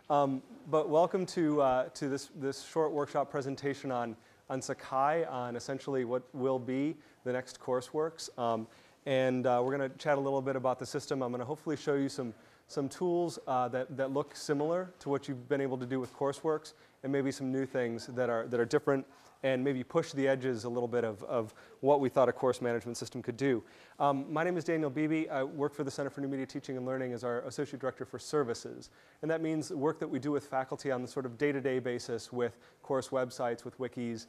But welcome to this short workshop presentation on Sakai, on essentially what will be the next Courseworks. And we're going to chat a little bit about the system. I'm going to hopefully show you some tools that look similar to what you've been able to do with Courseworks, and maybe some new things that are different, and maybe push the edges a little bit of what we thought a course management system could do. My name is Beeby. I work for the Center for New Media Teaching and Learning as our Associate Director for Services. And that means work that we do with faculty on the sort of day-to-day basis with course websites, with wikis,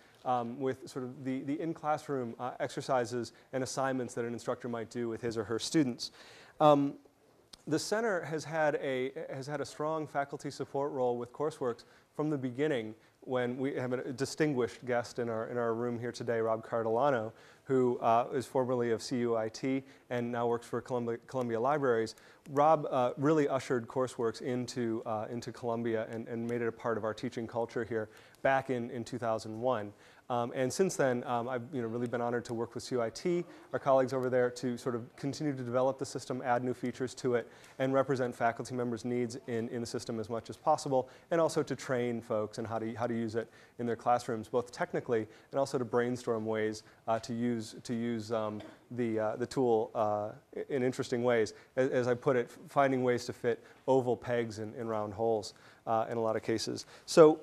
with sort of the in-classroom exercises and assignments that an instructor might do with his or her students. The center has had a strong faculty support role with Courseworks from the beginning, when we have a distinguished guest in our room here today, Rob Cardellano, who is formerly of CUIT and now works for Columbia Libraries. Rob really ushered Courseworks into Columbia and made it a part of our teaching culture here back in 2001. And since then, I've really been honored to work with CUIT, our colleagues over there, to sort of continue to develop the system, add new features to it, and represent faculty members' needs in the system as much as possible, and also to train folks in how to use it in their classrooms, both technically and also to brainstorm ways to use the tool in interesting ways. As I put it, finding ways to fit oval pegs in round holes in a lot of cases. So.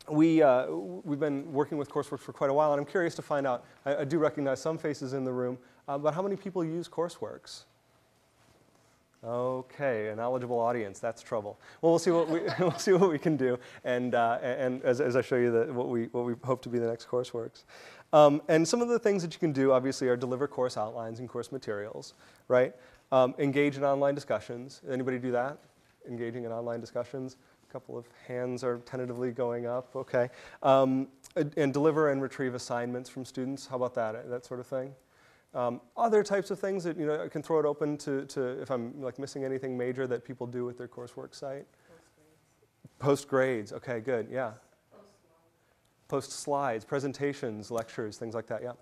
We've been working with Courseworks for quite a while, and I'm curious to find out, I do recognize some faces in the room, but how many people use Courseworks? Okay, a knowledgeable audience, that's trouble. Well, we'll see what we can do, and as I show you what we hope to be the next Courseworks. And some of the things that you can do, obviously, are deliver course outlines and course materials, right? Engage in online discussions. Anybody do that? Engaging in online discussions? A couple of hands are tentatively going up, okay. And deliver and retrieve assignments from students. How about that sort of thing? Other types of things that, I can throw it open to if I'm missing anything major that people do with their coursework site. Post grades, okay, good, yeah. Post slides, presentations, lectures, things like that, yeah.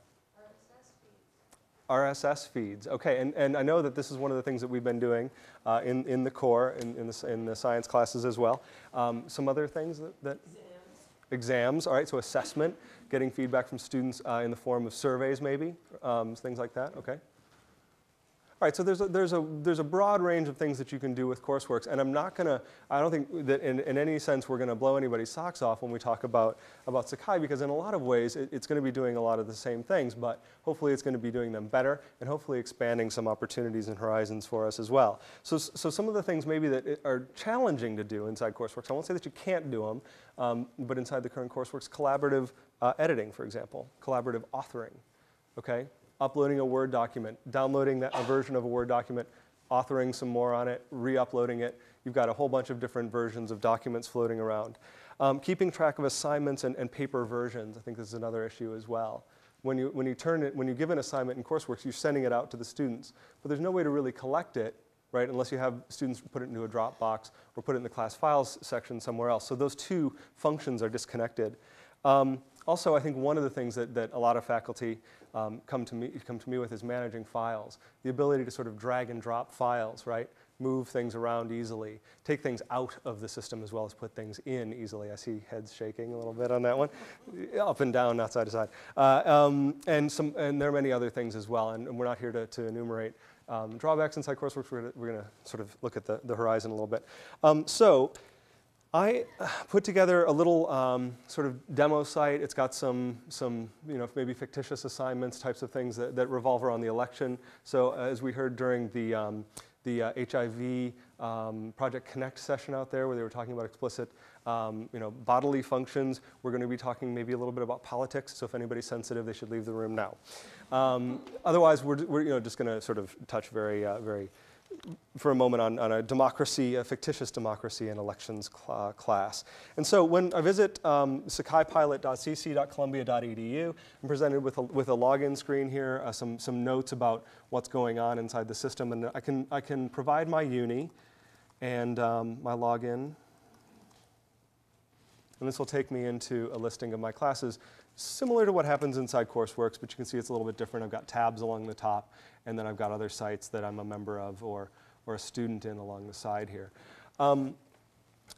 RSS feeds, okay, and I know that this is one of the things that we've been doing in the core, in the science classes as well. Some other things that exams, all right, so assessment, getting feedback from students in the form of surveys maybe, things like that, okay. All right, so there's a broad range of things that you can do with Courseworks, and I don't think that in any sense we're gonna blow anybody's socks off when we talk about Sakai, because in a lot of ways it's gonna be doing a lot of the same things, but hopefully it's gonna be doing them better, and hopefully expanding some opportunities and horizons for us as well. So some of the things maybe that are challenging to do inside Courseworks, I won't say that you can't do them, but inside the current Courseworks, collaborative editing, for example, collaborative authoring, okay? Uploading a Word document, downloading a version of a Word document, authoring some more on it, re-uploading it. You've got a whole bunch of different versions of documents floating around. Keeping track of assignments and paper versions, I think this is another issue as well. When you give an assignment in Courseworks, you're sending it out to the students, but there's no way to really collect it, right, unless you have students put it into a Dropbox or put it in the class files section somewhere else. So those two functions are disconnected. Also, I think one of the things that a lot of faculty come to me with is managing files. The ability to sort of drag and drop files, right? Move things around easily, take things out of the system as well as put things in easily. I see heads shaking a little bit on that one. Up and down, not side to side. And there are many other things as well, and we're not here to enumerate drawbacks inside Courseworks. We're going to sort of look at the horizon a little bit. So I put together a little sort of demo site. It's got some maybe fictitious assignments, types of things that revolve around the election. So as we heard during the HIV Project Connect session out there, where they were talking about explicit bodily functions, we're going to be talking maybe a little bit about politics. So if anybody's sensitive, they should leave the room now. Otherwise, we're just going to sort of touch very for a moment on a democracy, a fictitious democracy and elections class. And so when I visit sakaipilot.cc.columbia.edu, I'm presented with a login screen here, some notes about what's going on inside the system, and I can provide my uni and my login. And this will take me into a listing of my classes, similar to what happens inside Courseworks, but you can see it's a little bit different. I've got tabs along the top, and then I've got other sites that I'm a member of or a student in along the side here.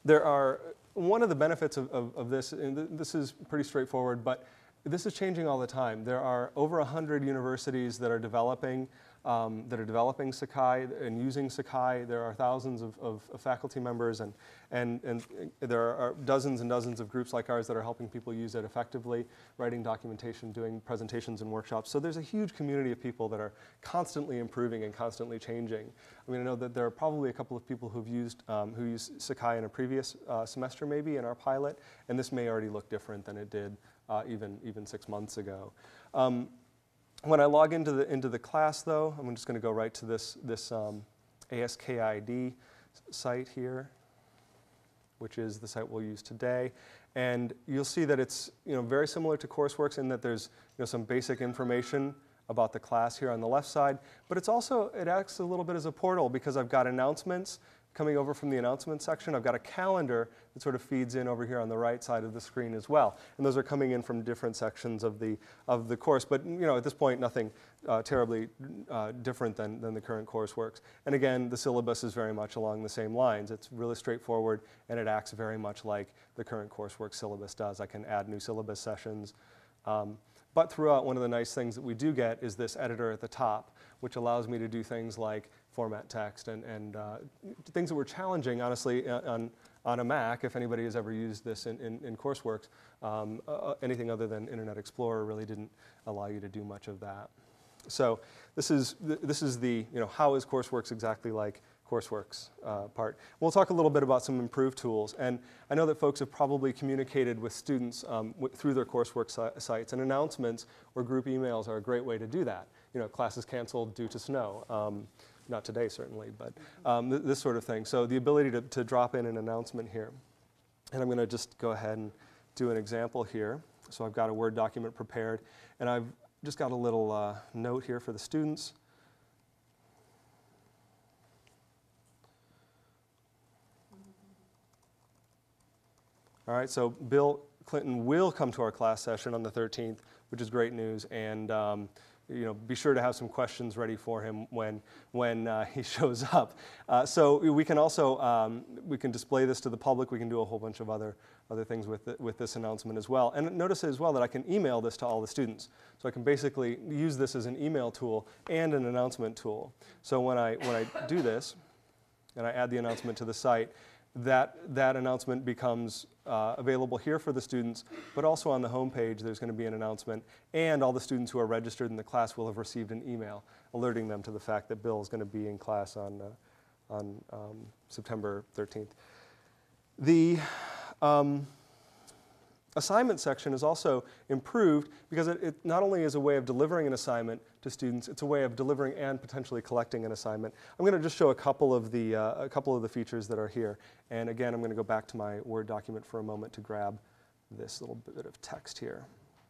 There are, one of the benefits of this, and this is pretty straightforward, but this is changing all the time. There are over 100 universities that are developing Sakai and using Sakai. There are thousands of faculty members, and there are dozens and dozens of groups like ours that are helping people use it effectively, writing documentation, doing presentations and workshops. So there's a huge community of people that are constantly improving and constantly changing. I mean, I know that there are probably a couple of people who used Sakai in a previous semester maybe in our pilot, and this may already look different than it did even 6 months ago. When I log into the class, though, I'm just going to go right to this ASKID site here, which is the site we'll use today. And you'll see that it's very similar to Courseworks in that there's some basic information about the class here on the left side. But it acts a little bit as a portal because I've got announcements coming over from the announcement section. I've got a calendar that sort of feeds in over here on the right side of the screen as well. And those are coming in from different sections of the course. But at this point, nothing terribly different than the current Courseworks. And again, the syllabus is very much along the same lines. It's really straightforward, and it acts very much like the current Courseworks syllabus does. I can add new syllabus sessions. But throughout, one of the nice things that we do get is this editor at the top, which allows me to do things like format text and things that were challenging, honestly, on a Mac, if anybody has ever used this in Courseworks. Anything other than Internet Explorer really didn't allow you to do much of that. So this is the how is Courseworks exactly like Courseworks part. We'll talk a little bit about some improved tools. And I know that folks have probably communicated with students through their Courseworks sites, and announcements or group emails are a great way to do that. Classes canceled due to snow. Not today, certainly, but this sort of thing. So the ability to drop in an announcement here. And I'm going to just go ahead and do an example here. So I've got a Word document prepared, and I've just got a little note here for the students. All right, so Bill Clinton will come to our class session on the 13th, which is great news, and be sure to have some questions ready for him when he shows up. So we can also we can display this to the public. We can do a whole bunch of other things with this announcement as well. And notice as well that I can email this to all the students. So I can basically use this as an email tool and an announcement tool. So when I do this and I add the announcement to the site, that announcement becomes available here for the students, but also on the home page there's going to be an announcement, and all the students who are registered in the class will have received an email alerting them to the fact that Bill is going to be in class on September 13th. The assignment section is also improved because it not only is a way of delivering an assignment to students, it's a way of delivering and potentially collecting an assignment. I'm going to just show a couple of the features that are here. And again, I'm going to go back to my Word document for a moment to grab this little bit of text here,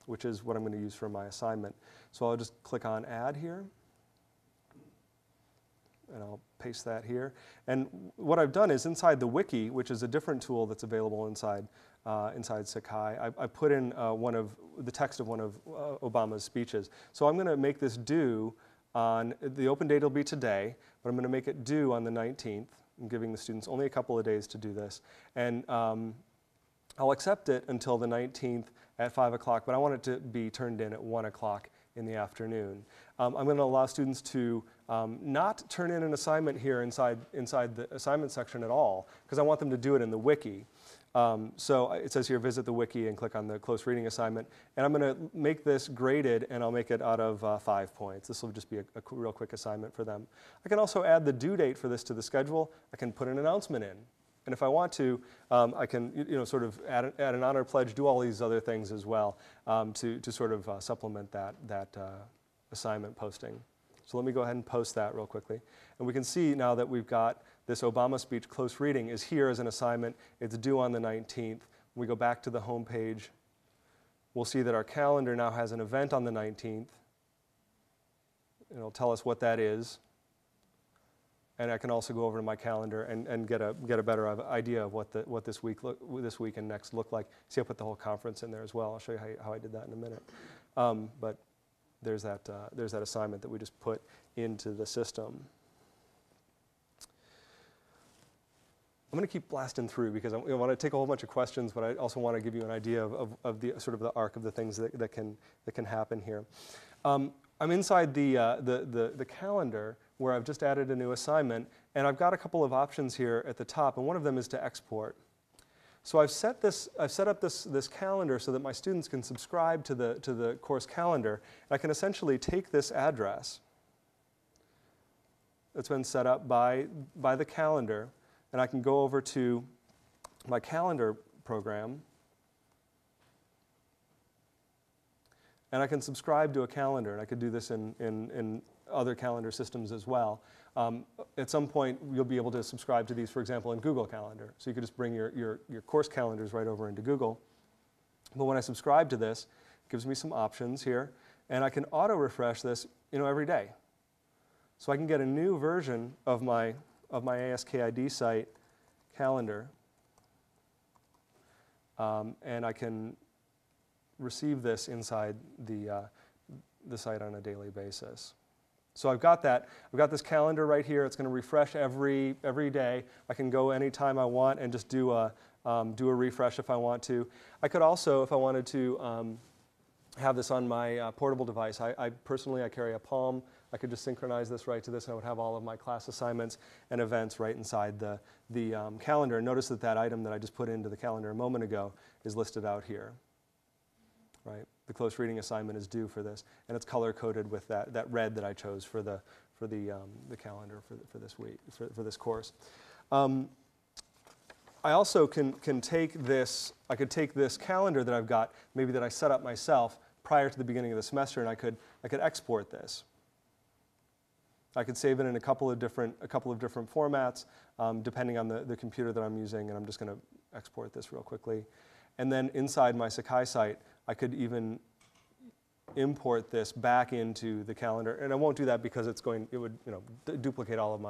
which is what I'm going to use for my assignment. So I'll just click on Add here, and I'll paste that here. And what I've done is inside the wiki, which is a different tool that's available inside Sakai, I put in the text of one of Obama's speeches. So I'm going to make this due on, the open date will be today, but I'm going to make it due on the 19th. I'm giving the students only a couple of days to do this. And I'll accept it until the 19th at 5 o'clock, but I want it to be turned in at 1 o'clock in the afternoon. I'm going to allow students to not turn in an assignment here inside the assignment section at all, because I want them to do it in the wiki. So it says here, visit the wiki and click on the close reading assignment. And I'm going to make this graded, and I'll make it out of 5 points. This will just be a real quick assignment for them. I can also add the due date for this to the schedule. I can put an announcement in. And if I want to, I can sort of add an honor pledge, do all these other things as well to sort of supplement that assignment posting. So let me go ahead and post that real quickly. And we can see now that we've got this Obama speech close reading is here as an assignment. It's due on the 19th. When we go back to the home page, we'll see that our calendar now has an event on the 19th. It'll tell us what that is. And I can also go over to my calendar and get a better idea of what this week and next look like. See, I put the whole conference in there as well. I'll show you how I did that in a minute. But there's that assignment that we just put into the system. I'm going to keep blasting through because I want to take a whole bunch of questions, but I also want to give you an idea of the sort of the arc of the things that can happen here. I'm inside the calendar where I've just added a new assignment, and I've got a couple of options here at the top, and one of them is to export. So I've set up this calendar so that my students can subscribe to the course calendar. And I can essentially take this address that's been set up by the calendar, and I can go over to my calendar program, and I can subscribe to a calendar. And I could do this in other calendar systems as well. At some point, you'll be able to subscribe to these, for example, in Google Calendar. So you could just bring your course calendars right over into Google. But when I subscribe to this, it gives me some options here. And I can auto-refresh this every day. So I can get a new version of my ASKID site calendar. And I can receive this inside the site on a daily basis. So I've got that. I've got this calendar right here. It's going to refresh every day. I can go anytime I want and just do a refresh if I want to. I could also, if I wanted to, have this on my portable device. I personally carry a Palm. I could just synchronize this right to this, and I would have all of my class assignments and events right inside the calendar. And notice that item that I just put into the calendar a moment ago is listed out here. Right? The close reading assignment is due for this, and it's color coded with that red that I chose for the calendar for this week for this course. I also can take this. I could take this calendar that I've got, maybe that I set up myself prior to the beginning of the semester, and I could export this. I could save it in a couple of different formats, depending on the computer that I'm using, and I'm just going to export this real quickly. And then inside my Sakai site, I could even import this back into the calendar, and I won't do that because it would duplicate all of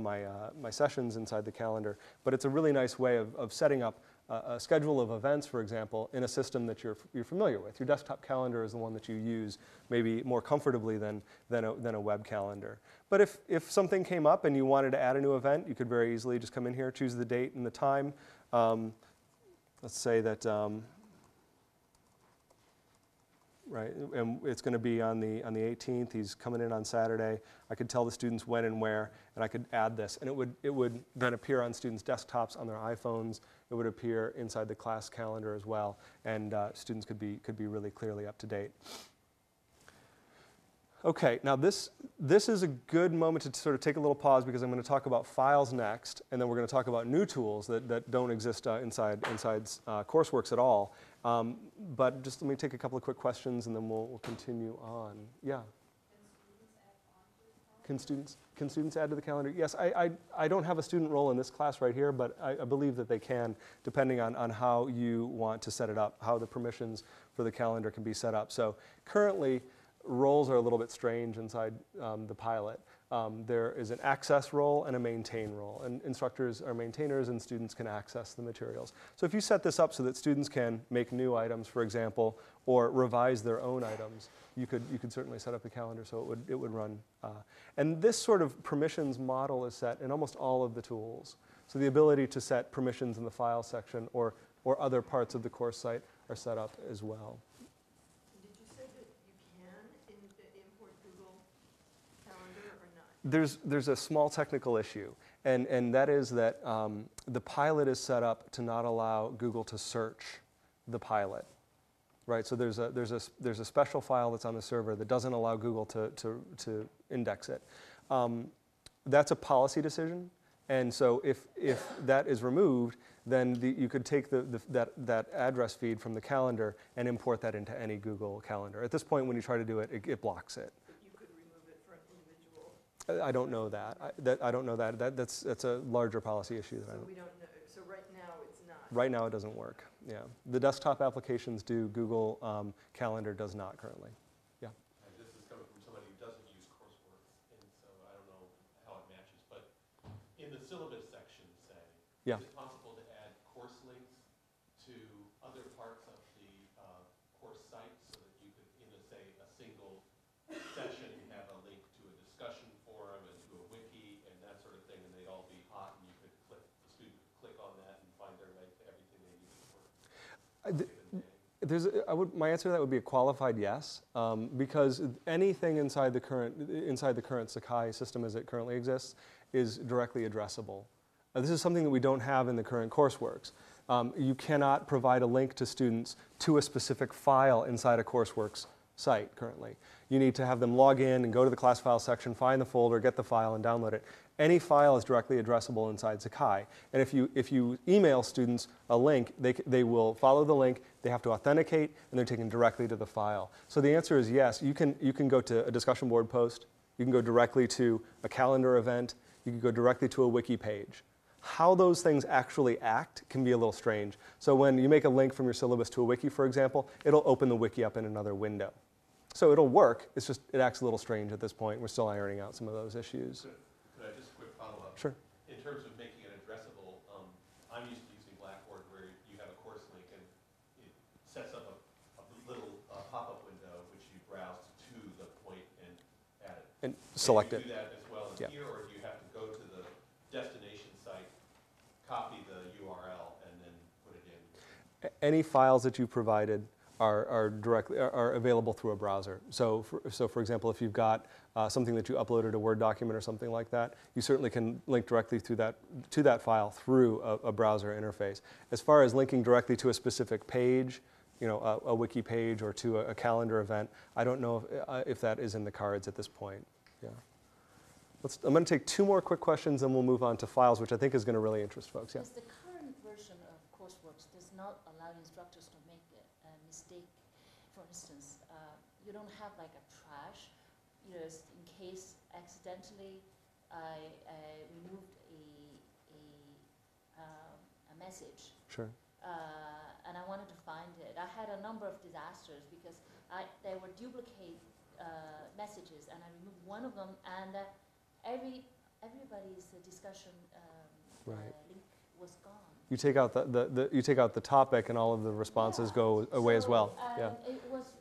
my sessions inside the calendar. But it's a really nice way of setting up a schedule of events, for example, in a system that you're familiar with. Your desktop calendar is the one that you use maybe more comfortably than a web calendar. But if something came up and you wanted to add a new event, you could very easily just come in here, choose the date and the time. Let's say that. Right, and it's going to be on the 18th. He's coming in on Saturday. I could tell the students when and where, and I could add this, and it would then appear on students' desktops, on their iPhones. It would appear inside the class calendar as well, and students could be really clearly up to date. Okay, now this is a good moment to sort of take a little pause because I'm going to talk about files next, and then we're going to talk about new tools that don't exist inside Courseworks at all. But just let me take a couple of quick questions, and then we'll continue on. Yeah. Can students add to the calendar? Yes, I don't have a student role in this class right here, but I believe that they can, depending on how you want to set it up, how the permissions for the calendar can be set up. So currently, roles are a little bit strange inside the pilot. There is an access role and a maintain role, and instructors are maintainers and students can access the materials. So if you set this up so that students can make new items, for example, or revise their own items, you could certainly set up the calendar so it would run. And this sort of permissions model is set in almost all of the tools. So the ability to set permissions in the file section or other parts of the course site are set up as well. There's a small technical issue, and that is that the pilot is set up to not allow Google to search the pilot, right? So there's a special file that's on the server that doesn't allow Google to index it. That's a policy decision, and so if that is removed, then you could take that address feed from the calendar and import that into any Google calendar. At this point, when you try to do it, it blocks it. I don't know that. I don't know that. That's a larger policy issue. So we don't know. So right now it's not. Right now it doesn't work. Yeah, the desktop applications do. Google Calendar does not currently. Yeah. And this is coming from somebody who doesn't use Courseworks, and so I don't know how it matches. But in the syllabus section, say, yeah. Is it possible to add course links to other parts of the course site so that you could, in say, a single session, have a link to a discussion forum and to a wiki and that sort of thing, and they'd all be hot, and you could click, the student could My answer to that would be a qualified yes, because anything inside the current Sakai system as it currently exists is directly addressable. This is something that we don't have in the current Courseworks. You cannot provide a link to students to a specific file inside a Courseworks site currently. You need to have them log in and go to the class file section, find the folder, get the file, and download it. Any file is directly addressable inside Sakai. And if you email students a link, they will follow the link, they have to authenticate, and they're taken directly to the file. So the answer is yes. You can go to a discussion board post, you can go directly to a calendar event, you can go directly to a wiki page. How those things actually act can be a little strange. So when you make a link from your syllabus to a wiki, for example, it'll open the wiki up in another window. So it'll work, it's just, it acts a little strange at this point. We're still ironing out some of those issues. Could I just quick follow-up? Sure. In terms of making it addressable, I'm used to using Blackboard where you have a course link and it sets up a little pop-up window which you browse to the point and add it. And select it. Do you do that as well in here, or do you have to go to the destination site, copy the URL, and then put it in? Any files that you provided are available through a browser. So for example, if you've got something that you uploaded, a Word document or something like that, you certainly can link directly to that file through a browser interface. As far as linking directly to a specific page, a wiki page or to a calendar event, I don't know if that is in the cards at this point. Yeah. I'm going to take 2 more quick questions, and we'll move on to files, which I think is going to really interest folks. Yeah. Because the current version of Courseworks does not allow instructors to make a mistake. For instance, you don't have like a trash, in case accidentally I removed a message. Sure. And I wanted to find it. I had a number of disasters because there were duplicate messages, and I removed one of them, and everybody's discussion Right. link was gone. You take out you take out the topic, and all of the responses go away as well. Yeah.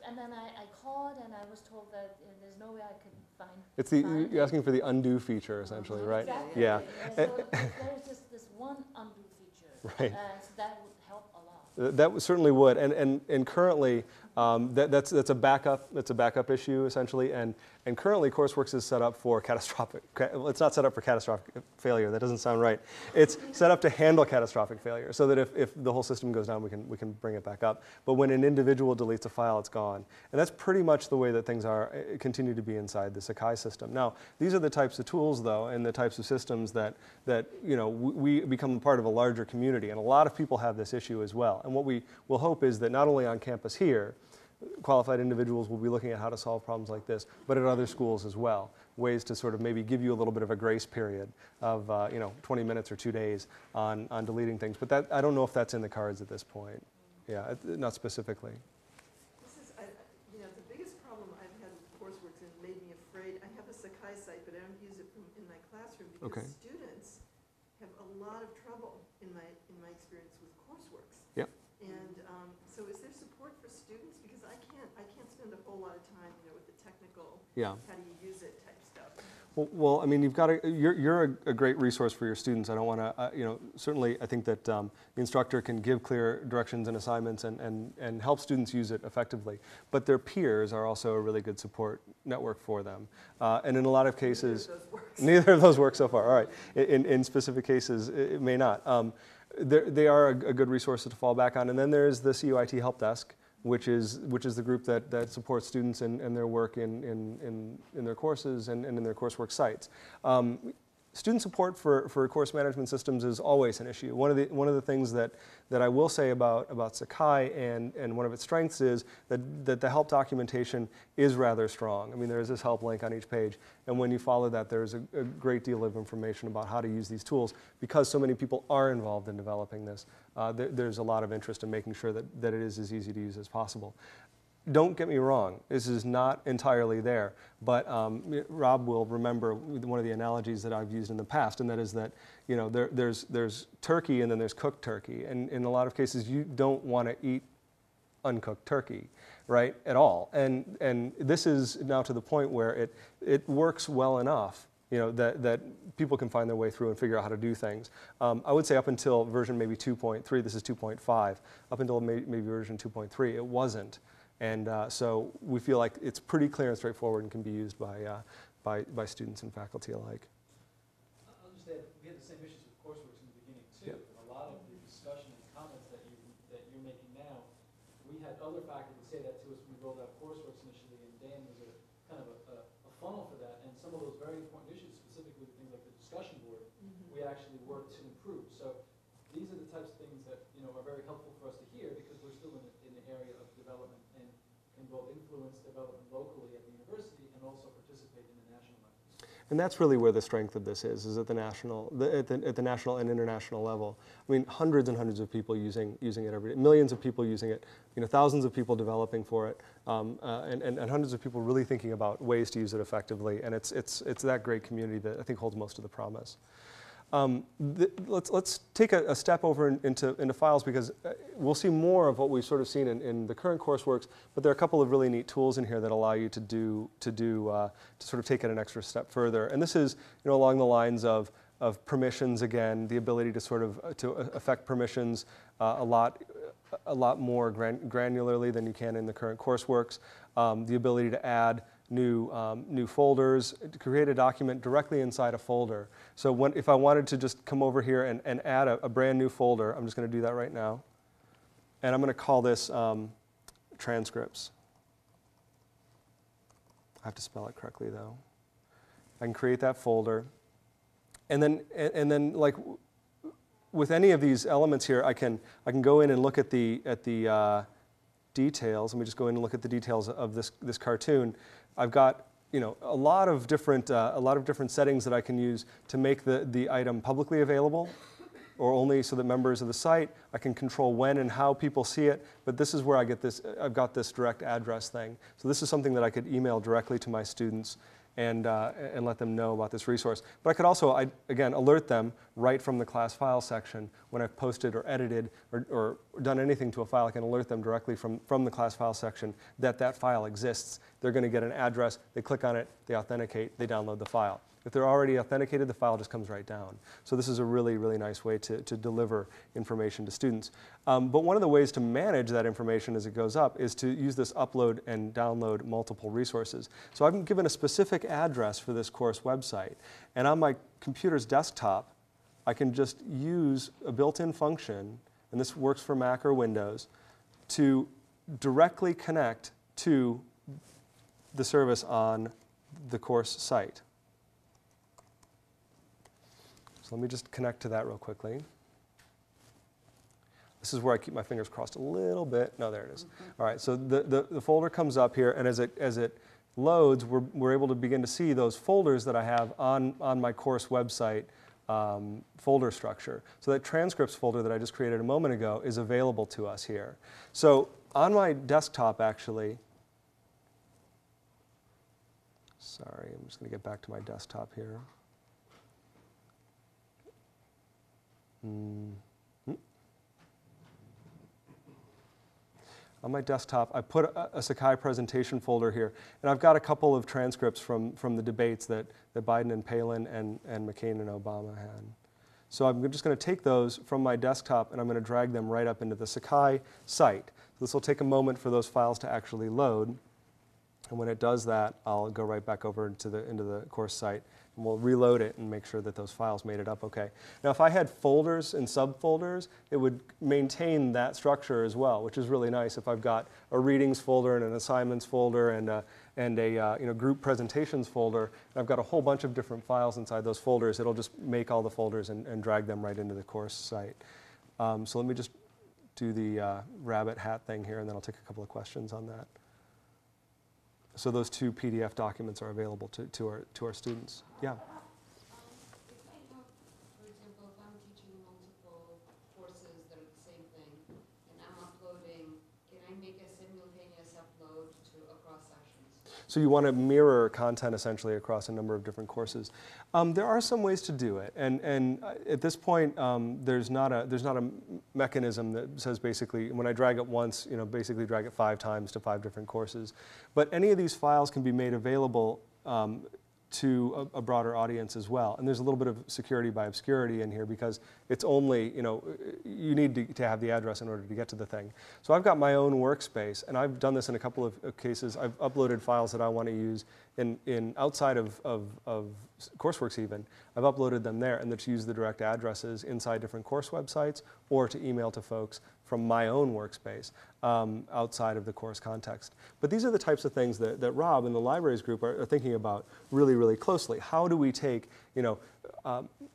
And then I called, and I was told that there's no way I could find. It's find you're it. asking for the undo feature essentially, right? Exactly. Yeah. So there's just this one undo feature. Right. So that would help a lot. That certainly would, and currently that's a backup issue essentially, and currently Courseworks is set up for catastrophic. It's not set up for catastrophic failure. That doesn't sound right. It's set up to handle catastrophic failure, so that if the whole system goes down, we can bring it back up. But when an individual deletes a file, it's gone, and that's pretty much the way that things continue to be inside the Sakai system. Now, these are the types of tools, though, and the types of systems that we become part of a larger community, and a lot of people have this issue as well. And what we will hope is that not only on campus here, qualified individuals will be looking at how to solve problems like this, but at other schools as well. Ways to sort of maybe give you a little bit of a grace period of 20 minutes or 2 days on deleting things. But I don't know if that's in the cards at this point. Yeah, not specifically. This is, the biggest problem I've had with Courseworks and made me afraid. I have a Sakai site, but I don't use it in my classroom because students have a lot of trouble in my experience with Courseworks. Yep. And so is there support for students? Because I can't spend a whole lot of time, with the technical, how do you use it type stuff. Well, I mean, you're a great resource for your students. I don't want to, certainly I think that the instructor can give clear directions and assignments and help students use it effectively. But their peers are also a really good support network for them. And in a lot of cases, neither of those work so far. All right. In specific cases, it may not. They are a good resource to fall back on. And then there's the CUIT Help Desk, which is the group that supports students and their work in their courses and in their coursework sites. Student support for course management systems is always an issue. One of the things that I will say about Sakai and one of its strengths is that the help documentation is rather strong. I mean, there is this help link on each page, and when you follow that, there's a great deal of information about how to use these tools. Because so many people are involved in developing this, there's a lot of interest in making sure that it is as easy to use as possible. Don't get me wrong, this is not entirely there, but Rob will remember one of the analogies that I've used in the past, and that is that there's turkey and then there's cooked turkey, and in a lot of cases you don't want to eat uncooked turkey, right, at all. And this is now to the point where it works well enough that people can find their way through and figure out how to do things. I would say up until version maybe 2.3, this is 2.5, up until maybe version 2.3, it wasn't. And so we feel like it's pretty clear and straightforward and can be used by students and faculty alike. I'll just add, we had the same issues with Courseworks in the beginning too. Yep. And a lot of the discussion and comments that you're making now, we had other faculty say that to us when we rolled out Courseworks initially, and Dan was a kind of a funnel for that. And some of those very important issues, specifically things like the discussion board, we actually worked to improve. So these are the types of things that are very helpful for us to hear, because we're still in the area of development and can both influence development locally at the university and also participate in the national efforts. And that's really where the strength of this is at the national, at the national and international level. I mean, hundreds and hundreds of people using it every day, millions of people using it, thousands of people developing for it, and hundreds of people really thinking about ways to use it effectively. And it's that great community that I think holds most of the promise. Let's take a step over into files, because we'll see more of what we've sort of seen in the current Courseworks, but there are a couple of really neat tools in here that allow you to sort of take it an extra step further. And this is along the lines of permissions again, the ability to sort of to affect permissions a lot more granularly than you can in the current Courseworks, the ability to add new folders, to create a document directly inside a folder. So if I wanted to just come over here and add a brand new folder, I'm just going to do that right now. And I'm going to call this transcripts. I have to spell it correctly though. I can create that folder. And then like with any of these elements here, I can go in and look at the details. Let me just go in and look at the details of this cartoon. I've got a lot of different settings that I can use to make the item publicly available, or only so that members of the site. I can control when and how people see it, but this is where I get this. I've got this direct address thing. So this is something that I could email directly to my students and let them know about this resource. But I could also, again, alert them right from the class file section when I've posted or edited or done anything to a file. I can alert them directly from the class file section that file exists. They're going to get an address. They click on it. They authenticate. They download the file. If they're already authenticated, the file just comes right down. So this is a really, really nice way to deliver information to students. But one of the ways to manage that information as it goes up is to use this upload and download multiple resources. So I've been given a specific address for this course website. And on my computer's desktop, I can just use a built-in function, and this works for Mac or Windows, to directly connect to the service on the course site. So let me just connect to that real quickly. This is where I keep my fingers crossed a little bit. No, there it is. All right, so the folder comes up here, and as it loads, we're able to begin to see those folders that I have on my course website folder structure. So that transcripts folder that I just created a moment ago is available to us here. So on my desktop, actually, sorry, I'm just going to get back to my desktop here. On my desktop, I put a Sakai presentation folder here, and I've got a couple of transcripts from the debates that Biden and Palin and McCain and Obama had. So I'm just going to take those from my desktop, and I'm going to drag them right up into the Sakai site. This will take a moment for those files to actually load, and when it does that, I'll go right back over into the course site. And we'll reload it and make sure that those files made it up okay. Now, if I had folders and subfolders, it would maintain that structure as well, which is really nice. If I've got a readings folder and an assignments folder and a group presentations folder, and I've got a whole bunch of different files inside those folders, it'll just make all the folders and drag them right into the course site. So let me just do the rabbit hat thing here, and then I'll take a couple of questions on that. So those two PDF documents are available to our students. Yeah. If I have, for example, if I'm teaching multiple courses that are the same thing, and I'm uploading, can I make a simultaneous upload across sessions? So you want to mirror content essentially across a number of different courses. There are some ways to do it, and at this point, there's not a mechanism that says basically when I drag it once, basically drag it 5 times to 5 different courses. But any of these files can be made available to a broader audience as well. And there's a little bit of security by obscurity in here because it's only, you need to have the address in order to get to the thing. So I've got my own workspace, and I've done this in a couple of cases. I've uploaded files that I want to use in outside of Courseworks even. I've uploaded them there, and that's used the direct addresses inside different course websites or to email to folks from my own workspace outside of the course context. But these are the types of things that Rob and the libraries group are thinking about really, really closely. How do we take,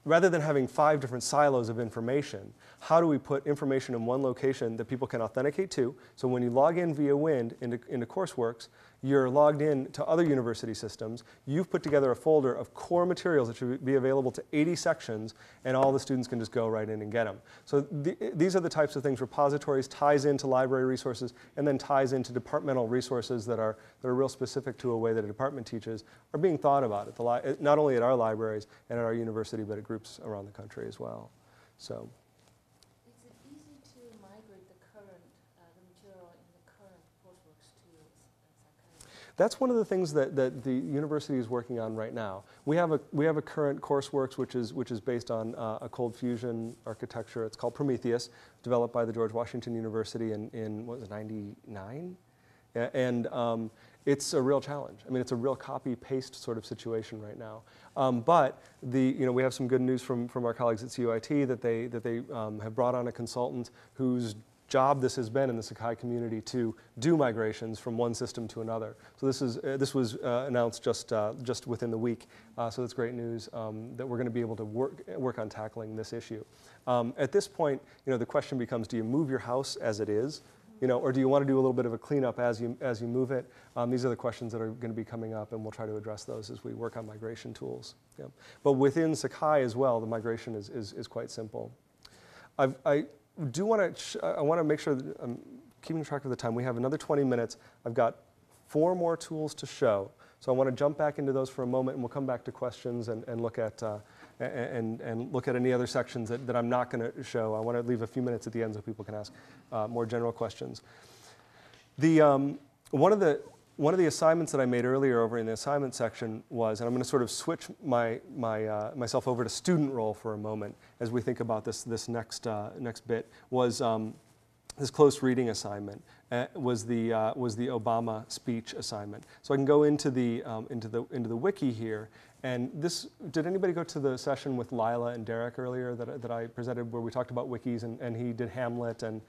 rather than having 5 different silos of information, how do we put information in one location that people can authenticate to? So when you log in via Wind into Courseworks, you're logged in to other university systems. You've put together a folder of core materials that should be available to 80 sections, and all the students can just go right in and get them. So these are the types of things. Repositories ties into library resources and then ties into departmental resources that are real specific to a way that a department teaches are being thought about not only at our libraries and at our university, but at groups around the country as well. So. Is it easy to migrate the material in the current Courseworks to Sakai? That's one of the things that the university is working on right now. We have a current Courseworks which is based on a cold fusion architecture. It's called Prometheus, developed by the George Washington University in what was it, 99? And it's a real challenge. I mean, it's a real copy-paste sort of situation right now. But we have some good news from our colleagues at CUIT that they have brought on a consultant whose job this has been in the Sakai community to do migrations from one system to another. So this was announced just within the week. So that's great news that we're going to be able to work on tackling this issue. At this point, the question becomes: do you move your house as it is? Or do you want to do a little bit of a cleanup as you move it? These are the questions that are going to be coming up, and we'll try to address those as we work on migration tools. Yeah. But within Sakai as well, the migration is quite simple. I want to make sure that I'm keeping track of the time. We have another 20 minutes. I've got 4 more tools to show. So I want to jump back into those for a moment, and we'll come back to questions and look at any other sections that I'm not going to show. I want to leave a few minutes at the end so people can ask more general questions. One of the assignments that I made earlier over in the assignment section was, and I'm going to sort of switch myself over to student role for a moment as we think about this next bit, was this close reading assignment. Was the Obama speech assignment. So I can go into the wiki here, and this. Did anybody go to the session with Lila and Derek earlier that I presented, where we talked about wikis, and he did Hamlet and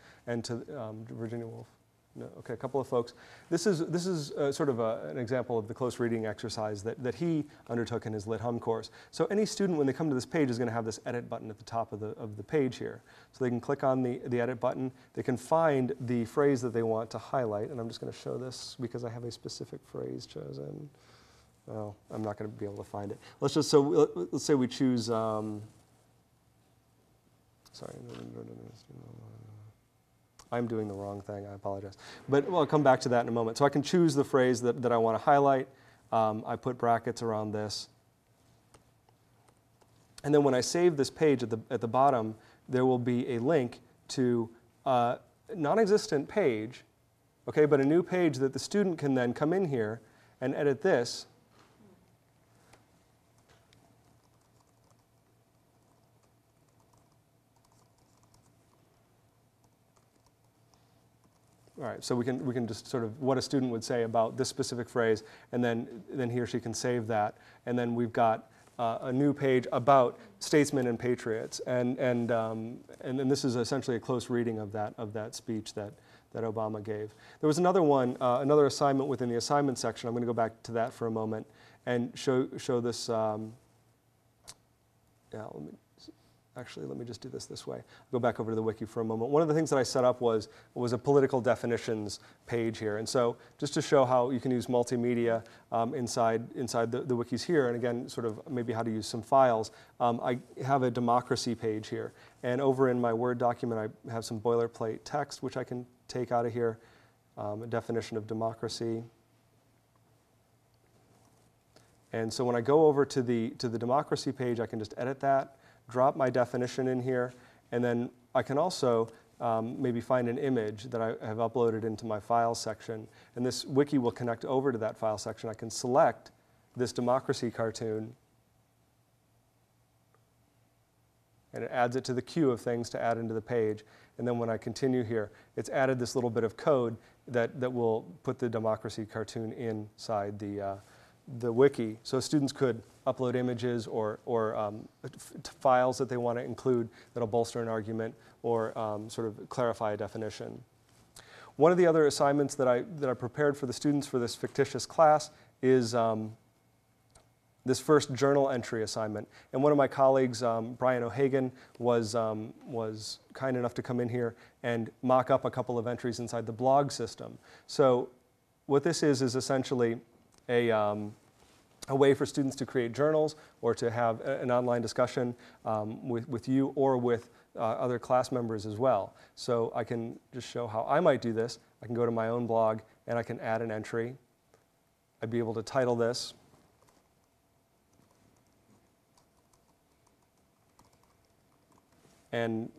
to Virginia Woolf? No, okay, a couple of folks. This is sort of an example of the close reading exercise that he undertook in his Lit Hum course. So any student, when they come to this page, is going to have this edit button at the top of the page here. So they can click on the edit button. They can find the phrase that they want to highlight, and I'm just going to show this because I have a specific phrase chosen. Oh, I'm not going to be able to find it. Let's say we choose. Sorry. I'm doing the wrong thing, I apologize. But I'll come back to that in a moment. So I can choose the phrase that I want to highlight. I put brackets around this. And then when I save this page at the bottom, there will be a link to a non-existent page, okay, but a new page that the student can then come in here and edit this. All right, so we can just sort of what a student would say about this specific phrase, and then he or she can save that, and then we've got a new page about statesmen and patriots, and then this is essentially a close reading of that speech that Obama gave. There was another one, another assignment within the assignment section. I'm going to go back to that for a moment and show this. Actually, let me just do this way. Go back over to the wiki for a moment. One of the things that I set up was a political definitions page here. And so just to show how you can use multimedia inside the wikis here, and again, sort of maybe how to use some files, I have a democracy page here. And over in my Word document, I have some boilerplate text, which I can take out of here, a definition of democracy. And so when I go over to the democracy page, I can just edit that, drop my definition in here, and then I can also maybe find an image that I have uploaded into my files section. And this wiki will connect over to that file section. I can select this democracy cartoon, and it adds it to the queue of things to add into the page. And then when I continue here, it's added this little bit of code that will put the democracy cartoon inside the wiki. So students could upload images or files that they want to include that'll bolster an argument or sort of clarify a definition. One of the other assignments that I prepared for the students for this fictitious class is this first journal entry assignment. And one of my colleagues, Brian O'Hagan, was kind enough to come in here and mock up a couple of entries inside the blog system. So what this is essentially a way for students to create journals or to have an online discussion with you or with other class members as well. So I can just show how I might do this. I can go to my own blog and I can add an entry. I'd be able to title this. And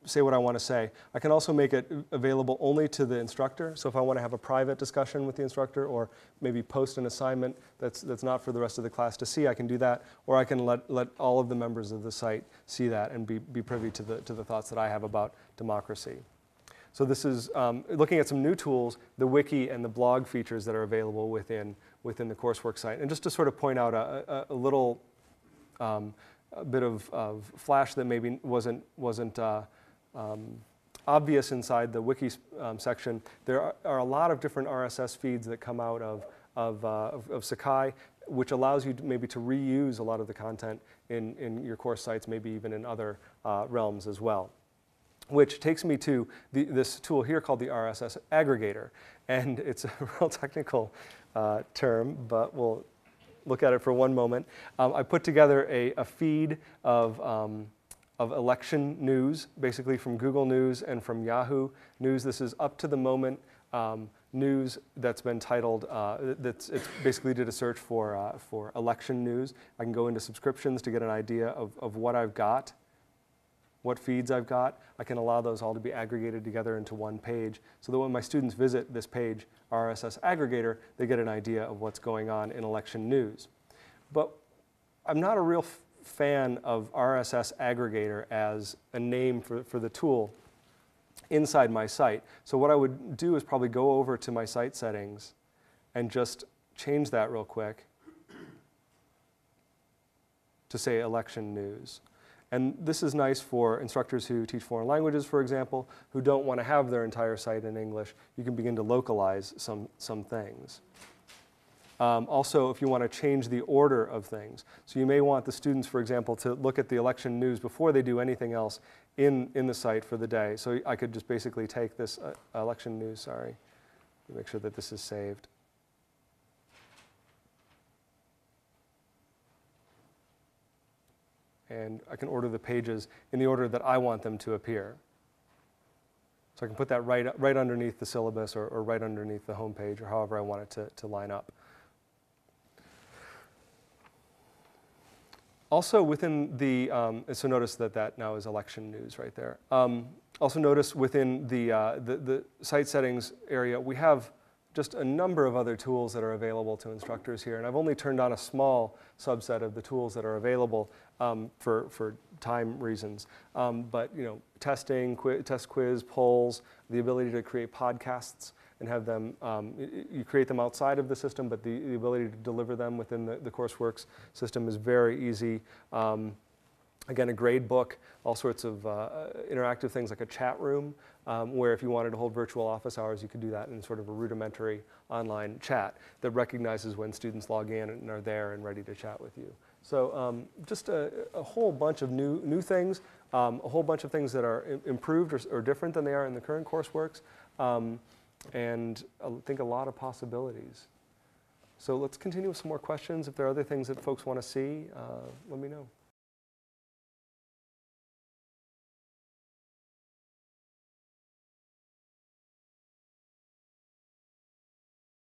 say what I want to say. I can also make it available only to the instructor. So if I want to have a private discussion with the instructor or maybe post an assignment that's not for the rest of the class to see, I can do that. Or I can let all of the members of the site see that and be privy to the thoughts that I have about democracy. So this is looking at some new tools, the wiki and the blog features that are available within the Courseworks site. And just to sort of point out a little a bit of flash that maybe wasn't obvious inside the wiki section. There are a lot of different RSS feeds that come out of Sakai, which allows you maybe to reuse a lot of the content in your course sites, maybe even in other realms as well. Which takes me to this tool here called the RSS aggregator. And it's a real technical term, but we'll look at it for one moment. I put together a feed of election news, basically from Google News and from Yahoo News. This is up to the moment news that's been titled, it's basically did a search for election news. I can go into subscriptions to get an idea of what I've got, what feeds I've got. I can allow those all to be aggregated together into one page so that when my students visit this page, RSS aggregator, they get an idea of what's going on in election news. But I'm not a real fan of RSS aggregator as a name for the tool inside my site. So what I would do is probably go over to my site settings and just change that real quick to say election news. And this is nice for instructors who teach foreign languages, for example, who don't want to have their entire site in English. You can begin to localize some things. Also, if you want to change the order of things. So you may want the students, for example, to look at the election news before they do anything else in the site for the day. So I could just basically take this election news, sorry, make sure that this is saved. And I can order the pages in the order that I want them to appear. So I can put that right underneath the syllabus or right underneath the home page or however I want it to line up. Also within the, so notice that now is election news right there. Also notice within the site settings area, we have just a number of other tools that are available to instructors here. And I've only turned on a small subset of the tools that are available for time reasons. But you know, testing, test quiz, polls, the ability to create podcasts and have them, you create them outside of the system, but the ability to deliver them within the Courseworks system is very easy. Again, a grade book, all sorts of interactive things like a chat room, where if you wanted to hold virtual office hours, you could do that in sort of a rudimentary online chat that recognizes when students log in and are there and ready to chat with you. So just a whole bunch of new things, a whole bunch of things that are improved or different than they are in the current Courseworks, and I think a lot of possibilities. So let's continue with some more questions. If there are other things that folks want to see, let me know.